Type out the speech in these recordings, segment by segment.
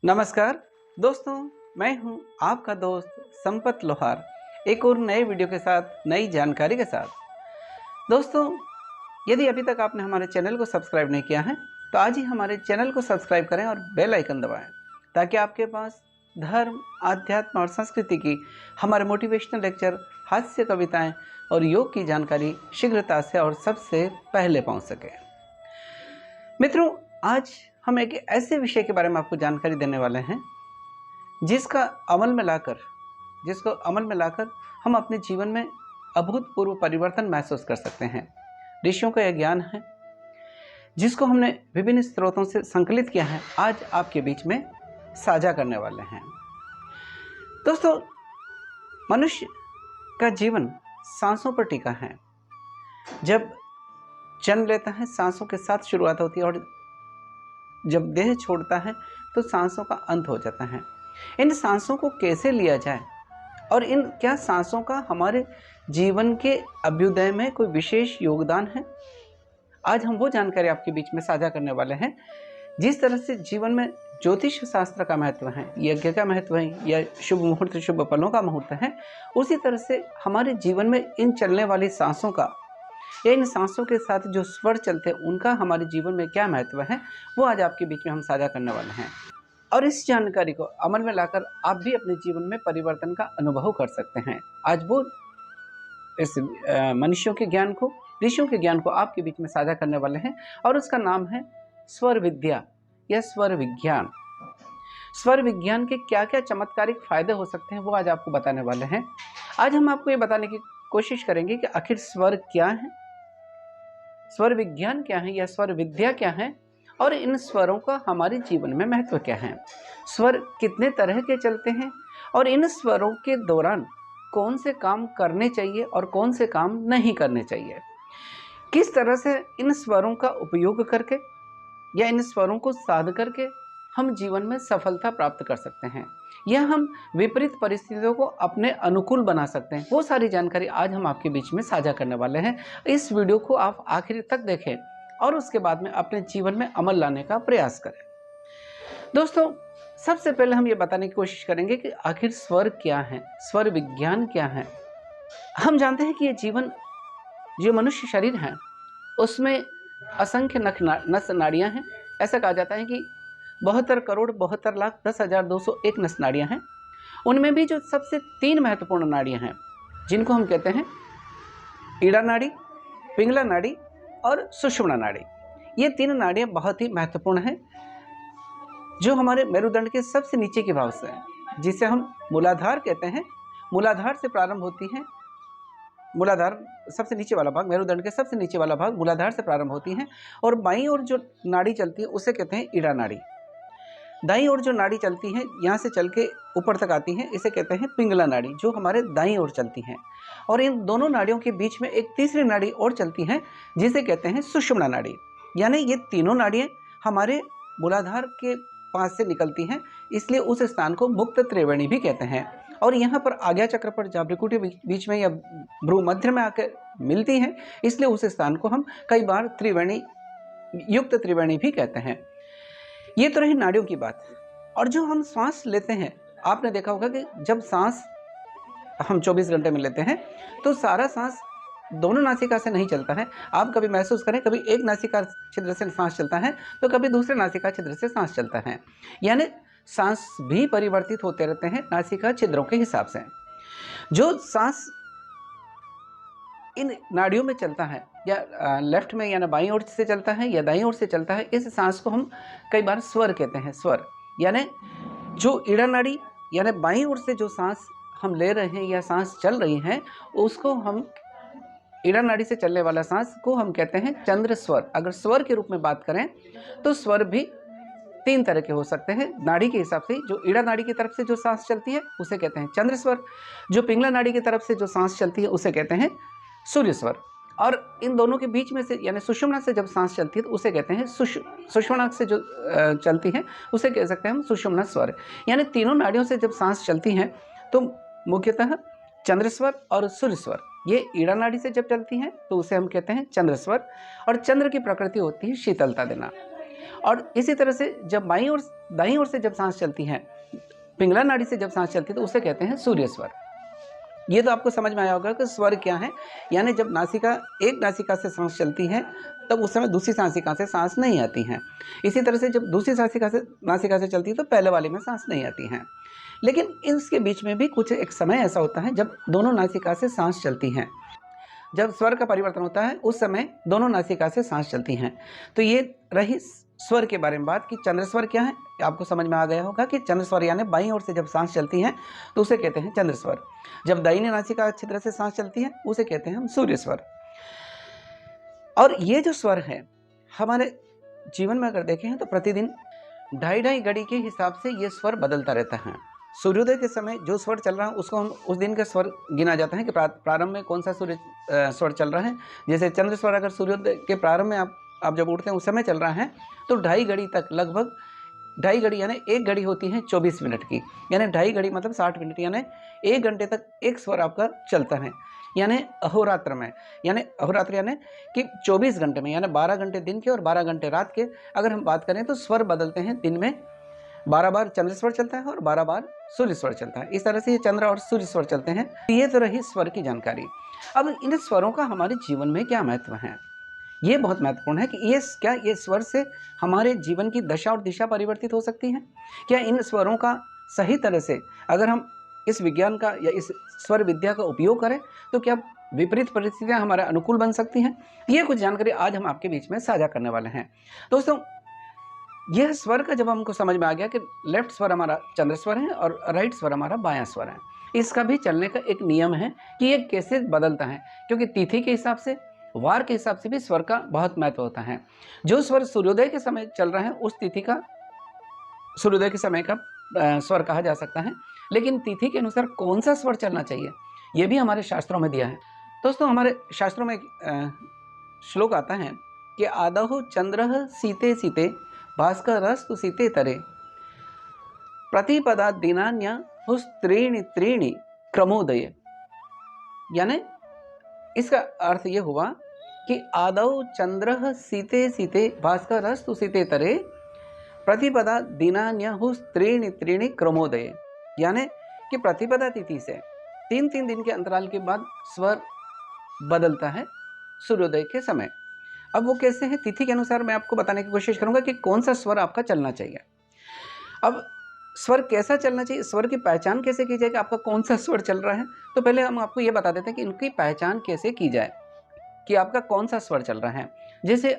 नमस्कार दोस्तों, मैं हूं आपका दोस्त संपत लोहार, एक और नए वीडियो के साथ, नई जानकारी के साथ। दोस्तों, यदि अभी तक आपने हमारे चैनल को सब्सक्राइब नहीं किया है तो आज ही हमारे चैनल को सब्सक्राइब करें और बेल आइकन दबाएं, ताकि आपके पास धर्म, आध्यात्म और संस्कृति की हमारे मोटिवेशनल लेक्चर, हास्य कविताएं और योग की जानकारी शीघ्रता से और सबसे पहले पहुंच सके। मित्रों, आज हम एक ऐसे विषय के बारे में आपको जानकारी देने वाले हैं जिसको अमल में लाकर हम अपने जीवन में अभूतपूर्व परिवर्तन महसूस कर सकते हैं। ऋषियों का यह ज्ञान है जिसको हमने विभिन्न स्रोतों से संकलित किया है, आज आपके बीच में साझा करने वाले हैं। दोस्तों, मनुष्य का जीवन सांसों पर टिका है। जब जन्म लेता है, सांसों के साथ शुरुआत होती है और जब देह छोड़ता है तो सांसों का अंत हो जाता है। इन सांसों को कैसे लिया जाए और इन क्या सांसों का हमारे जीवन के अभ्युदय में कोई विशेष योगदान है, आज हम वो जानकारी आपके बीच में साझा करने वाले हैं। जिस तरह से जीवन में ज्योतिष शास्त्र का महत्व है, यज्ञ का महत्व है, या शुभ मुहूर्त, शुभ पलों का मुहूर्त है, उसी तरह से हमारे जीवन में इन चलने वाली सांसों का या इन सांसों के साथ जो स्वर चलते हैं उनका हमारे जीवन में क्या महत्व है, वो आज आपके बीच में हम साझा करने वाले हैं। और इस जानकारी को अमल में लाकर आप भी अपने जीवन में परिवर्तन का अनुभव कर सकते हैं। आज वो इस मनुष्यों के ज्ञान को, ऋषियों के ज्ञान को आपके बीच में साझा करने वाले हैं, और उसका नाम है स्वर विद्या या स्वर विज्ञान। स्वर विज्ञान के क्या क्या चमत्कारिक फायदे हो सकते हैं वो आज आपको बताने वाले हैं। आज हम आपको ये बताने की कोशिश करेंगे कि आखिर स्वर क्या है, स्वर विज्ञान क्या है या स्वर विद्या क्या है, और इन स्वरों का हमारे जीवन में महत्व क्या है। स्वर कितने तरह के चलते हैं और इन स्वरों के दौरान कौन से काम करने चाहिए और कौन से काम नहीं करने चाहिए। किस तरह से इन स्वरों का उपयोग करके या इन स्वरों को साध करके हम जीवन में सफलता प्राप्त कर सकते हैं, या हम विपरीत परिस्थितियों को अपने अनुकूल बना सकते हैं। वो सारी जानकारी आज हम आपके बीच में साझा करने वाले हैं। इस वीडियो को आप आखिर तक देखें और उसके बाद में अपने जीवन में अमल लाने का प्रयास करें। दोस्तों, सबसे पहले हम ये बताने की कोशिश करेंगे कि आखिर स्वर क्या है, स्वर विज्ञान क्या है। हम जानते हैं कि ये जीवन, जो मनुष्य शरीर है, उसमें असंख्य नस नाड़ियाँ हैं। ऐसा कहा जाता है कि 72 करोड़ 72 लाख 10,201 नस नाड़ियाँ हैं। उनमें भी जो सबसे 3 महत्वपूर्ण नाड़ियाँ हैं, जिनको हम कहते हैं ईड़ा नाड़ी, पिंगला नाड़ी और सुषुम्ना नाड़ी, ये 3 नाड़ियाँ बहुत ही महत्वपूर्ण हैं, जो हमारे मेरुदंड के सबसे नीचे के भाग से हैं, जिसे हम मूलाधार कहते हैं। मूलाधार से प्रारंभ होती हैं, मूलाधार सबसे नीचे वाला भाग, मेरुदंड के सबसे नीचे वाला भाग मूलाधार से प्रारंभ होती हैं, और बाईं ओर जो नाड़ी चलती है उसे कहते हैं ईड़ा नाड़ी। दाईं ओर जो नाड़ी चलती है, यहाँ से चल के ऊपर तक आती है, इसे कहते हैं पिंगला नाड़ी, जो हमारे दाईं ओर चलती हैं। और इन दोनों नाड़ियों के बीच में एक तीसरी नाड़ी और चलती है, जिसे कहते हैं सुषुम्ना नाड़ी। यानी ये तीनों नाड़ियाँ हमारे मूलाधार के पास से निकलती हैं, इसलिए उस स्थान को मुक्त त्रिवेणी भी कहते हैं। और यहाँ पर आज्ञा चक्र पर जहाँ भ्रुकुटी बीच में या भ्रू मध्य में आकर मिलती हैं, इसलिए उस स्थान को हम कई बार त्रिवेणी, युक्त त्रिवेणी भी कहते हैं। ये तो रही नाड़ियों की बात। और जो हम सांस लेते हैं, आपने देखा होगा कि जब सांस हम 24 घंटे में लेते हैं तो सारा सांस दोनों नासिका से नहीं चलता है। आप कभी महसूस करें, कभी एक नासिका छिद्र से सांस चलता है तो कभी दूसरे नासिका छिद्र से सांस चलता है। यानी सांस भी परिवर्तित होते रहते हैं नासिका छिद्रों के हिसाब से। जो सांस इन नाड़ियों में चलता है, या लेफ्ट में यानी बाईं ओर से चलता है या दाईं ओर से चलता है, इस सांस को हम कई बार स्वर कहते हैं। स्वर यानी जो ईड़ा नाड़ी यानी बाईं ओर से जो सांस हम ले रहे हैं या सांस चल रही हैं, उसको हम, ईड़ा नाड़ी से चलने वाला सांस को हम कहते हैं चंद्र स्वर। अगर स्वर के रूप में बात करें तो स्वर भी 3 तरह के हो सकते हैं नाड़ी के हिसाब से। जो ईड़ा नाड़ी की तरफ से जो सांस चलती है उसे कहते हैं चंद्र स्वर, जो पिंगला नाड़ी की तरफ से जो सांस चलती है उसे कहते हैं सूर्य स्वर, और इन दोनों के बीच में से यानी सुषुम्ना से जब सांस चलती है तो उसे कहते हैं सुषुम्ना से जो चलती है उसे कह सकते हैं हम सुषुम्ना स्वर। यानी तीनों नाड़ियों से जब सांस चलती हैं तो मुख्यतः चंद्र स्वर और सूर्य स्वर, ये ईड़ा नाड़ी से जब चलती हैं तो उसे हम कहते हैं चंद्र स्वर। और चंद्र की प्रकृति होती है शीतलता देना, और इसी तरह से जब बाईं ओर दाईं ओर से जब सांस चलती है, पिंगला नाड़ी से जब सांस चलती है, तो उसे कहते हैं सूर्य स्वर। ये तो आपको समझ में आया होगा कि स्वर क्या है। यानी जब एक नासिका से सांस चलती है, तब उस समय दूसरी नासिका से सांस नहीं आती है। इसी तरह से जब दूसरी नासिका से चलती है, तो पहले वाले में सांस नहीं आती है। लेकिन इसके बीच में भी कुछ एक समय ऐसा होता है जब दोनों नासिका से सांस चलती हैं। जब स्वर का परिवर्तन होता है, उस समय दोनों नासिका से सांस चलती हैं। तो ये रही स्वर के बारे में बात कि चंद्र स्वर क्या है। आपको समझ में आ गया होगा कि चंद्र स्वर यानी बाईं ओर से जब सांस चलती है, तो उसे कहते हैं चंद्र स्वर। जब दाहिनी नासिका छिद्र से सांस चलती है, उसे कहते हैं हम सूर्य स्वर। और ये जो स्वर है, हमारे जीवन में अगर देखें तो प्रतिदिन 2.5 घड़ी के हिसाब से ये स्वर बदलता रहता है। सूर्योदय के समय जो स्वर चल रहा है, उसको हम उस दिन का स्वर गिना जाता है कि प्रारंभ में कौन सा स्वर चल रहा है। जैसे चंद्र स्वर अगर सूर्योदय के प्रारंभ में आप जब उठते हैं उस समय चल रहा है, तो 2.5 घड़ी तक, लगभग 2.5 घड़ी यानी 1 घड़ी होती है 24 मिनट की, यानी 2.5 घड़ी मतलब 60 मिनट, यानी 1 घंटे तक एक स्वर आपका चलता है। यानी अहोरात्र में, यानी अहोरात्र यानी कि 24 घंटे में, यानी 12 घंटे दिन के और 12 घंटे रात के अगर हम बात करें, तो स्वर बदलते हैं। दिन में 12 बार चंद्र स्वर चलता है और 12 बार सूर्य स्वर चलता है। इस तरह से ये चंद्र और सूर्य स्वर चलते हैं। ये तो रही स्वर की जानकारी। अब इन स्वरों का हमारे जीवन में क्या महत्व है, ये बहुत महत्वपूर्ण है कि ये स्वर से हमारे जीवन की दशा और दिशा परिवर्तित हो सकती है। क्या इन स्वरों का सही तरह से अगर हम इस विज्ञान का या इस स्वर विद्या का उपयोग करें, तो क्या विपरीत परिस्थितियां हमारे अनुकूल बन सकती हैं। ये कुछ जानकारी आज हम आपके बीच में साझा करने वाले हैं। दोस्तों, यह स्वर का जब हमको समझ में आ गया कि लेफ्ट स्वर हमारा चंद्र स्वर है और राइट स्वर हमारा बायां स्वर है, इसका भी चलने का एक नियम है कि ये कैसे बदलता है, क्योंकि तिथि के हिसाब से, वार के हिसाब से भी स्वर का बहुत महत्व होता है। जो स्वर सूर्योदय के समय चल रहा है, उस तिथि का सूर्योदय के समय का स्वर कहा जा सकता है। लेकिन तिथि के अनुसार कौन सा स्वर चलना चाहिए, यह भी हमारे शास्त्रों में दिया है। दोस्तों, हमारे शास्त्रों में एक श्लोक आता है कि आदहो चंद्र सीते सीते भास्करस्तु सीते तरे प्रतिपदा दिनान्य हुस्त्रीणि त्रीणि क्रमोदय। यानी इसका अर्थ ये हुआ कि आदौ चंद्र सीते सीते भास्करस्तु सीते तरे प्रतिपदा दिनान्य हुस्त्रीणि त्रीणि क्रमोदय। यानी कि प्रतिपदा तिथि से 3-3 दिन के अंतराल के बाद स्वर बदलता है सूर्योदय के समय। अब वो कैसे हैं, तिथि के अनुसार मैं आपको बताने की कोशिश करूंगा कि कौन सा स्वर आपका चलना चाहिए। अब स्वर कैसा चलना चाहिए, स्वर की पहचान कैसे की जाए कि आपका कौन सा स्वर चल रहा है। तो पहले हम आपको ये बता देते हैं कि इनकी पहचान कैसे की जाए कि आपका कौन सा स्वर चल रहा है। जैसे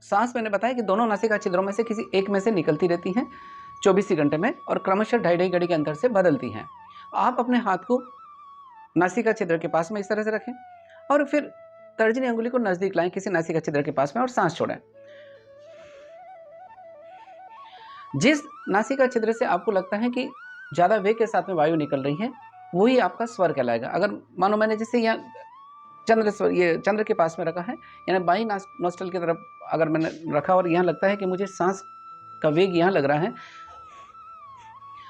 सांस मैंने बताया कि दोनों नासिका छिद्रों में से किसी एक में से निकलती रहती हैं 24 घंटे में और क्रमशः 2.5 घड़ी के अंतर से बदलती हैं। आप अपने हाथ को नासिका छिद्र के पास में इस तरह से रखें और फिर तर्जनी अंगुली को नजदीक लाएं किसी नासिका छिद्र के पास में और सांस छोड़ें। जिस नासिका छिद्र से आपको लगता है कि ज़्यादा वेग के साथ में वायु निकल रही है, वही आपका स्वर कहलाएगा। अगर मानो मैंने जैसे यहाँ चंद्र स्वर, ये चंद्र के पास में रखा है, यानी बाई नॉस्ट्रल की तरफ अगर मैंने रखा और यहाँ लगता है कि मुझे सांस का वेग यहाँ लग रहा है,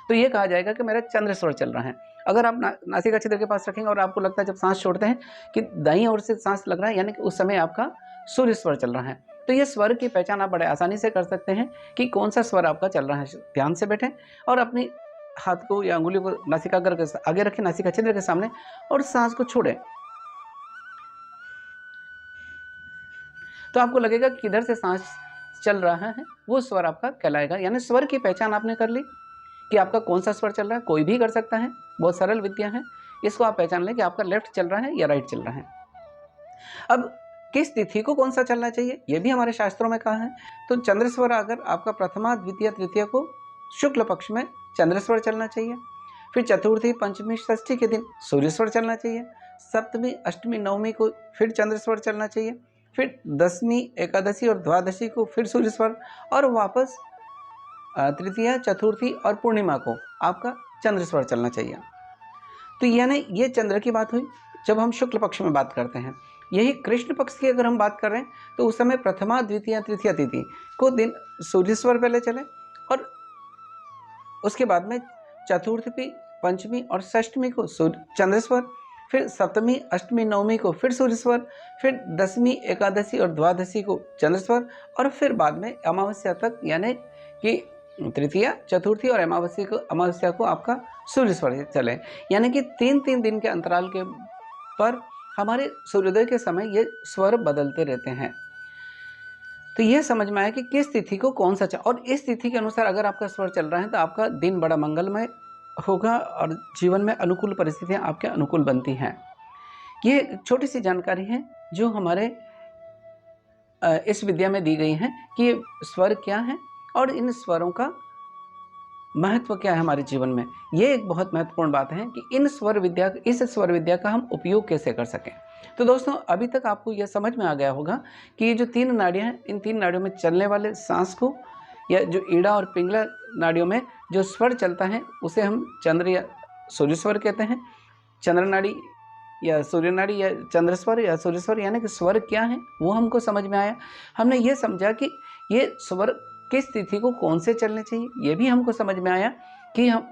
तो ये कहा जाएगा कि मेरा चंद्र स्वर चल रहा है। अगर आप नासिका छिद्र के पास रखेंगे और आपको लगता है जब सांस छोड़ते हैं कि दाईं ओर से सांस लग रहा है, यानी कि उस समय आपका सूर्य स्वर चल रहा है। तो ये स्वर की पहचान आप बड़े आसानी से कर सकते हैं कि कौन सा स्वर आपका चल रहा है। ध्यान से बैठें और अपनी हाथ को या अंगुली को नासिका के आगे रखें, नासिका छिद्र के सामने, और सांस को छोड़ें। तो आपको लगेगा कि किधर से सांस चल रहा है, वो स्वर आपका कहलाएगा। यानी स्वर की पहचान आपने कर ली कि आपका कौन सा स्वर चल रहा है। कोई भी कर सकता है, बहुत सरल विद्या है। इसको आप पहचान लें कि आपका लेफ्ट चल रहा है या राइट चल रहा है। अब किस तिथि को कौन सा चलना चाहिए, यह भी हमारे शास्त्रों में कहा है। तो चंद्र स्वर अगर आपका प्रथमा, द्वितीय, तृतीय को शुक्ल पक्ष में चंद्र स्वर चलना चाहिए। फिर चतुर्थी, पंचमी, षष्ठी के दिन सूर्य स्वर चलना चाहिए। सप्तमी, अष्टमी, नवमी को फिर चंद्र स्वर चलना चाहिए। फिर दसवीं, एकादशी और द्वादशी को फिर सूर्य स्वर, और वापस तृतीया, चतुर्थी और पूर्णिमा को आपका चंद्र स्वर चलना चाहिए। तो यानी ये चंद्र की बात हुई जब हम शुक्ल पक्ष में बात करते हैं। यही कृष्ण पक्ष की अगर हम बात कर रहे हैं, तो उस समय प्रथमा, द्वितीय, तृतीय तिथि को दिन सूर्य स्वर पहले चले और उसके बाद में चतुर्थी, पंचमी और षष्ठमी को चंद्र स्वर, फिर सप्तमी, अष्टमी, नवमी को फिर सूर्य स्वर, फिर दसवीं, एकादशी और द्वादशी को चंद्र स्वर, और फिर बाद में अमावस्या तक यानी कि तृतीया, चतुर्थी और अमावस्या को आपका सूर्य स्वर चले। यानी कि 3-3 दिन के अंतराल के पर हमारे सूर्योदय के समय ये स्वर बदलते रहते हैं। तो ये समझ में आया कि किस तिथि को कौन सा और इस तिथि के अनुसार अगर आपका स्वर चल रहा है तो आपका दिन बड़ा मंगलमय होगा और जीवन में अनुकूल परिस्थितियां आपके अनुकूल बनती हैं। ये छोटी सी जानकारी है जो हमारे इस विद्या में दी गई है कि ये स्वर क्या है और इन स्वरों का महत्व क्या है हमारे जीवन में। ये एक बहुत महत्वपूर्ण बात है कि इस स्वर विद्या का हम उपयोग कैसे कर सकें। तो दोस्तों, अभी तक आपको यह समझ में आ गया होगा कि ये जो 3 नाड़ियाँ हैं, इन 3 नाड़ियों में चलने वाले सांस को, या जो ईड़ा और पिंगला नाड़ियों में जो स्वर चलता है उसे हम चंद्र या सूर्य स्वर कहते हैं। चंद्र नाड़ी या सूर्य नाड़ी या चंद्र स्वर या सूर्य स्वर, यानी कि स्वर क्या है वो हमको समझ में आया। हमने ये समझा कि ये स्वर किस तिथि को कौन से चलने चाहिए, ये भी हमको समझ में आया कि हम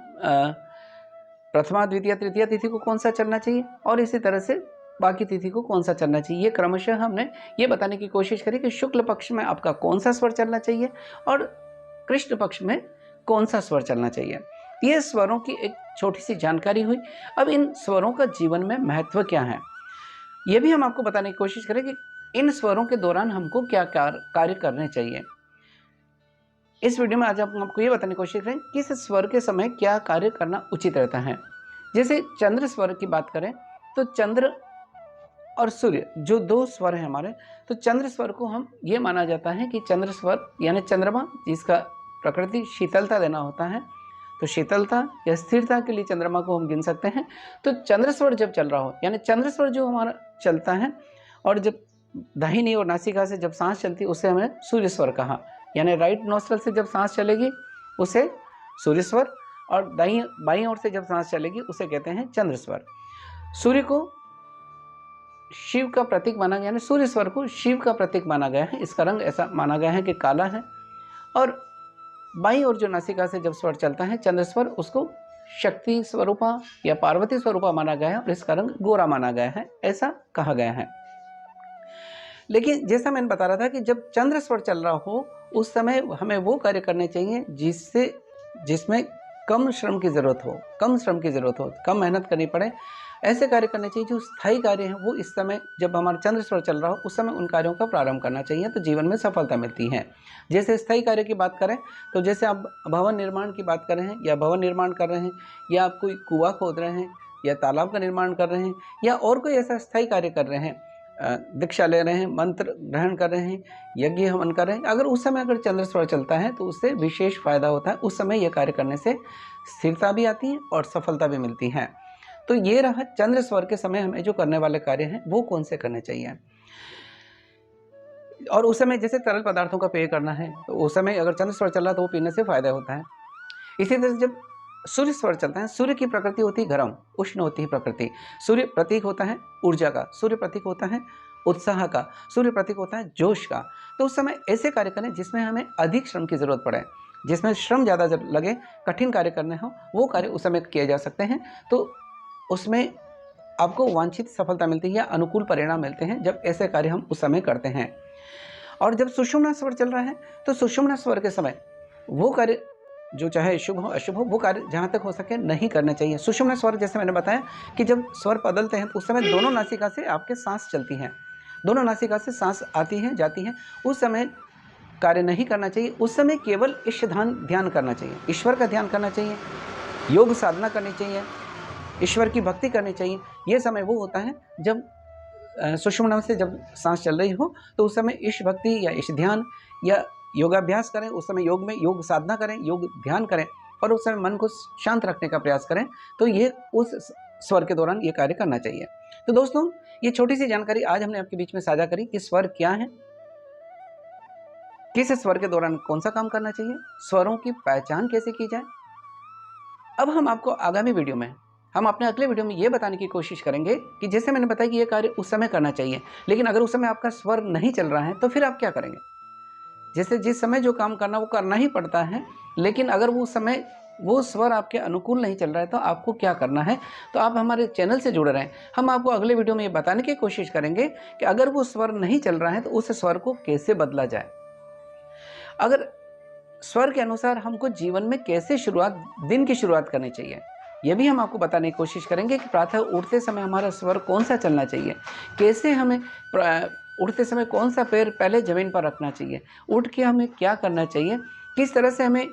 प्रथमा, द्वितीय, तृतीय तिथि को कौन सा चलना चाहिए और इसी तरह से बाकी तिथि को कौन सा चलना चाहिए। ये क्रमशः हमने ये बताने की कोशिश करी कि शुक्ल पक्ष में आपका कौन सा स्वर चलना चाहिए और कृष्ण पक्ष में कौन सा स्वर चलना चाहिए। ये स्वरों की एक छोटी सी जानकारी हुई। अब इन स्वरों का जीवन में महत्व क्या है, ये भी हम आपको बताने की कोशिश करें कि इन स्वरों के दौरान हमको क्या कार्य करने चाहिए। इस वीडियो में आज हम आपको ये बताने की कोशिश करें कि इस स्वर के समय क्या कार्य करना उचित रहता है। जैसे चंद्र स्वर की बात करें तो चंद्र और सूर्य जो 2 स्वर हैं हमारे, तो चंद्र स्वर को हम ये माना जाता है कि चंद्र स्वर यानी चंद्रमा, जिसका प्रकृति शीतलता देना होता है, तो शीतलता या स्थिरता के लिए चंद्रमा को हम गिन सकते हैं। तो चंद्र स्वर जब चल रहा हो, यानी चंद्र स्वर जो हमारा चलता है और जब दाहिनी और नासिका से जब सांस चलती है उसे हमने सूर्य स्वर कहा। यानी राइट नोस्ट्रल से जब सांस चलेगी उसे सूर्य स्वर, और बाईं ओर से जब सांस चलेगी उसे कहते हैं चंद्र स्वर। सूर्य को शिव का प्रतीक माना गया, यानी सूर्य स्वर को शिव का प्रतीक माना गया है। इसका रंग ऐसा माना गया है कि काला है। और बाईं ओर जो नासिका से जब स्वर चलता है चंद्र स्वर, उसको शक्ति स्वरूपा या पार्वती स्वरूपा माना गया है और इसका रंग गोरा माना गया है, ऐसा कहा गया है। लेकिन जैसा मैंने बता रहा था कि जब चंद्र स्वर चल रहा हो उस समय हमें वो कार्य करने चाहिए जिसमें कम श्रम की ज़रूरत हो, कम मेहनत करनी पड़े। ऐसे कार्य करने चाहिए जो स्थायी कार्य हैं, वो इस समय जब हमारा चंद्र स्वर चल रहा हो उस समय उन कार्यों का प्रारंभ करना चाहिए, तो जीवन में सफलता मिलती है। जैसे स्थायी कार्य की बात करें तो जैसे आप भवन निर्माण की बात कर रहे हैं, या भवन निर्माण कर रहे हैं, या आप कोई कुआं खोद रहे हैं, या तालाब का निर्माण कर रहे हैं, या और कोई ऐसा स्थायी कार्य कर रहे हैं, दीक्षा ले रहे हैं, मंत्र ग्रहण कर रहे हैं, यज्ञ हवन कर रहे हैं, अगर उस समय अगर चंद्र स्वर चलता है तो उससे विशेष फायदा होता है। उस समय यह कार्य करने से स्थिरता भी आती है और सफलता भी मिलती है। तो ये रहा चंद्र स्वर के समय हमें जो करने वाले कार्य हैं वो कौन से करने चाहिए। और उस समय जैसे तरल पदार्थों का पेय करना है तो उस समय अगर चंद्र स्वर चल रहा है तो वो पीने से फायदा होता है। इसी तरह से जब सूर्य स्वर चलता है, सूर्य की प्रकृति होती है गर्म, उष्ण होती है प्रकृति। सूर्य प्रतीक होता है ऊर्जा का, सूर्य प्रतीक होता है उत्साह का, सूर्य प्रतीक होता है जोश का। तो उस समय ऐसे कार्य करें जिसमें हमें अधिक श्रम की जरूरत पड़े, जिसमें श्रम ज़्यादा जब लगे, कठिन कार्य करने हो, वो कार्य उस समय किए जा सकते हैं। तो उसमें आपको वांछित सफलता मिलती है या अनुकूल परिणाम मिलते हैं जब ऐसे कार्य हम उस समय करते हैं। और जब सुषुम्ना स्वर चल रहा है तो सुषुम्ना स्वर के समय वो कार्य जो चाहे शुभ हो अशुभ हो, वो कार्य जहाँ तक हो सके नहीं करना चाहिए। सुषुम्ना स्वर जैसे मैंने बताया कि जब स्वर बदलते हैं तो उस समय दोनों नासिका से आपके सांस चलती हैं, दोनों नासिका से सांस आती हैं जाती हैं, उस समय कार्य नहीं करना चाहिए। उस समय केवल ध्यान करना चाहिए, ईश्वर का ध्यान करना चाहिए, योग साधना करनी चाहिए, ईश्वर की भक्ति करनी चाहिए। ये समय वो होता है जब सुषुम्ना से जब सांस चल रही हो तो उस समय ईश भक्ति या ईश ध्यान या योगाभ्यास करें। उस समय योग में योग साधना करें, योग ध्यान करें और उस समय मन को शांत रखने का प्रयास करें। तो ये उस स्वर के दौरान ये कार्य करना चाहिए। तो दोस्तों, ये छोटी सी जानकारी आज हमने आपके बीच में साझा करी कि स्वर क्या है, किस स्वर के दौरान कौन सा काम करना चाहिए, स्वरों की पहचान कैसे की जाए। अब हम आपको आगामी वीडियो में, हम अपने अगले वीडियो में ये बताने की कोशिश करेंगे कि जैसे मैंने बताया कि ये कार्य उस समय करना चाहिए, लेकिन अगर उस समय आपका स्वर नहीं चल रहा है तो फिर आप क्या करेंगे। जैसे जिस समय जो काम करना वो करना ही पड़ता है, लेकिन अगर वो समय वो स्वर आपके अनुकूल नहीं चल रहा है तो आपको क्या करना है, तो आप हमारे चैनल से जुड़ रहे हैं। हम आपको अगले वीडियो में ये बताने की कोशिश करेंगे कि अगर वो स्वर नहीं चल रहा है तो उस स्वर को कैसे बदला जाए। अगर स्वर के अनुसार हमको जीवन में कैसे दिन की शुरुआत करनी चाहिए, ये भी हम आपको बताने की कोशिश करेंगे कि प्रातः उठते समय हमारा स्वर कौन सा चलना चाहिए, कैसे हमें उठते समय कौन सा पैर पहले ज़मीन पर रखना चाहिए, उठ के हमें क्या करना चाहिए, किस तरह से हमें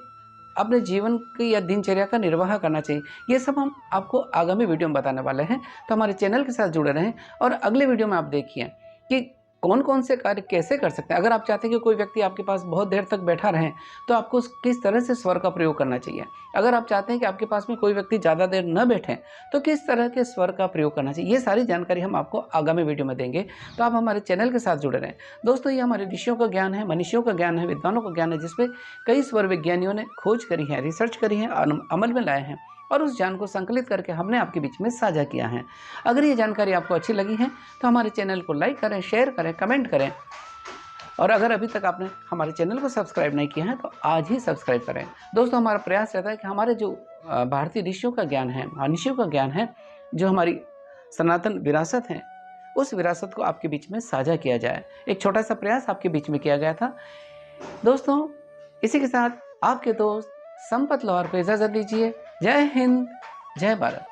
अपने जीवन की या दिनचर्या का निर्वाह करना चाहिए, ये सब हम आपको आगामी वीडियो में बताने वाले हैं। तो हमारे चैनल के साथ जुड़े रहें और अगले वीडियो में आप देखिए कि कौन कौन से कार्य कैसे कर सकते हैं। अगर आप चाहते हैं कि कोई व्यक्ति आपके पास बहुत देर तक बैठा रहे तो आपको किस तरह से स्वर का प्रयोग करना चाहिए। अगर आप चाहते हैं कि आपके पास में कोई व्यक्ति ज़्यादा देर न बैठे तो किस तरह के स्वर का प्रयोग करना चाहिए, ये सारी जानकारी हम आपको आगामी वीडियो में देंगे। तो आप हमारे चैनल के साथ जुड़े रहें। दोस्तों, ये हमारे ऋषियों का ज्ञान है, मनीषियों का ज्ञान है, विद्वानों का ज्ञान है, जिसमें कई स्वर विज्ञानियों ने खोज करी है, रिसर्च करी है, अमल में लाए हैं और उस ज्ञान को संकलित करके हमने आपके बीच में साझा किया है। अगर ये जानकारी आपको अच्छी लगी है तो हमारे चैनल को लाइक करें, शेयर करें, कमेंट करें और अगर अभी तक आपने हमारे चैनल को सब्सक्राइब नहीं किया है तो आज ही सब्सक्राइब करें। दोस्तों, हमारा प्रयास रहता है कि हमारे जो भारतीय ऋषियों का ज्ञान है, मनीषियों का ज्ञान है, जो हमारी सनातन विरासत है, उस विरासत को आपके बीच में साझा किया जाए। एक छोटा सा प्रयास आपके बीच में किया गया था। दोस्तों, इसी के साथ आपके दोस्त संपत लोहार को इजाज़त दीजिए। जय हिंद, जय भारत।